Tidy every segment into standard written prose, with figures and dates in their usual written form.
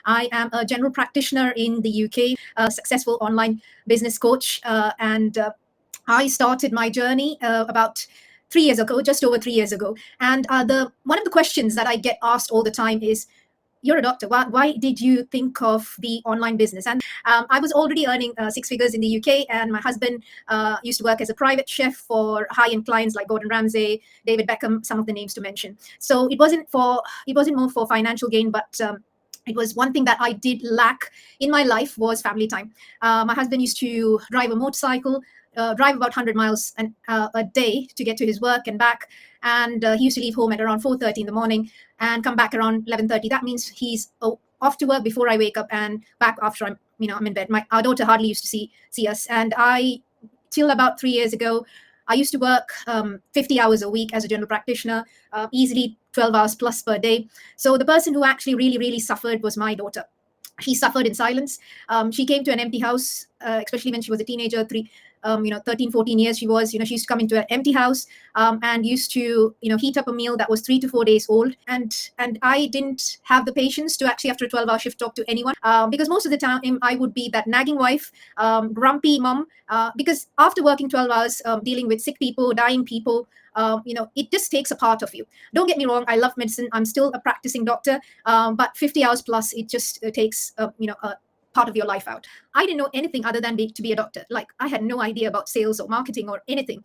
I am a general practitioner in the UK, a successful online business coach, and I started my journey about 3 years ago, just over 3 years ago. And one of the questions that I get asked all the time is, you're a doctor. Why did you think of the online business? And I was already earning 6 figures in the UK, and my husband used to work as a private chef for high-end clients like Gordon Ramsay, David Beckham, some of the names to mention. So it wasn't more for financial gain, but it was one thing that I did lack in my life was family time. My husband used to drive a motorcycle, drive about 100 miles a day to get to his work and back. And he used to leave home at around 4:30 in the morning and come back around 11:30. That means he's off to work before I wake up and back after I'm in bed. Our daughter hardly used to see us. And till about 3 years ago, I used to work 50 hours a week as a general practitioner, easily 12 hours plus per day. So the person who actually really, really suffered was my daughter. She suffered in silence. She came to an empty house, especially when she was a teenager, 13, 14 years she was, she used to come into an empty house and used to, heat up a meal that was 3 to 4 days old. And I didn't have the patience to actually, after a 12-hour shift, talk to anyone because most of the time I would be that nagging wife, grumpy mom, because after working 12 hours, dealing with sick people, dying people, it just takes a part of you. Don't get me wrong, I love medicine. I'm still a practicing doctor, but 50 hours plus, it just takes, a part of your life out. I didn't know anything other than to be a doctor. Like, I had no idea about sales or marketing or anything,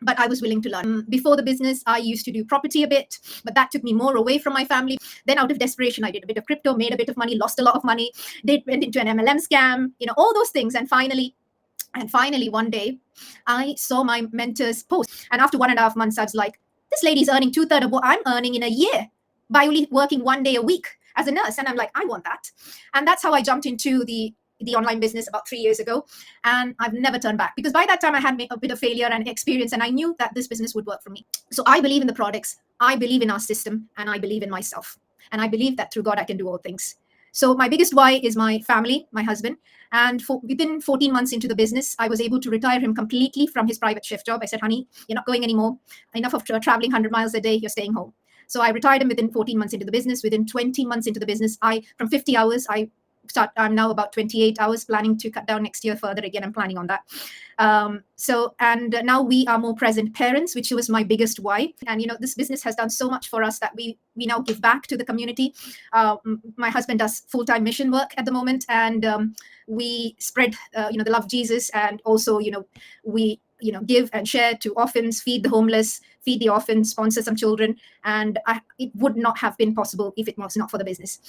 but I was willing to learn. Before the business, I used to do property a bit, but that took me more away from my family. Then out of desperation, I did a bit of crypto, made a bit of money, lost a lot of money, went into an MLM scam, all those things. And finally, one day, I saw my mentor's post. And after 1.5 months, I was like, this lady's earning 2/3 of what I'm earning in a year by only working 1 day a week as a nurse. And I'm like, I want that. And that's how I jumped into the online business about 3 years ago. And I've never turned back because by that time I had made a bit of failure and experience, and I knew that this business would work for me. So I believe in the products, I believe in our system, and I believe in myself. And I believe that through God, I can do all things. So my biggest why is my family, my husband. And within 14 months into the business, I was able to retire him completely from his private chef job. I said, honey, you're not going anymore. Enough of traveling 100 miles a day. You're staying home. So I retired him within 14 months into the business. Within 20 months into the business, from 50 hours, I'm now about 28 hours, planning to cut down next year further. Again, I'm planning on that. And now we are more present parents, which was my biggest why. And, this business has done so much for us that we now give back to the community. My husband does full-time mission work at the moment, and we spread, the love of Jesus. And also, we, give and share to orphans, feed the homeless, feed the orphans, sponsor some children. And it would not have been possible if it was not for the business.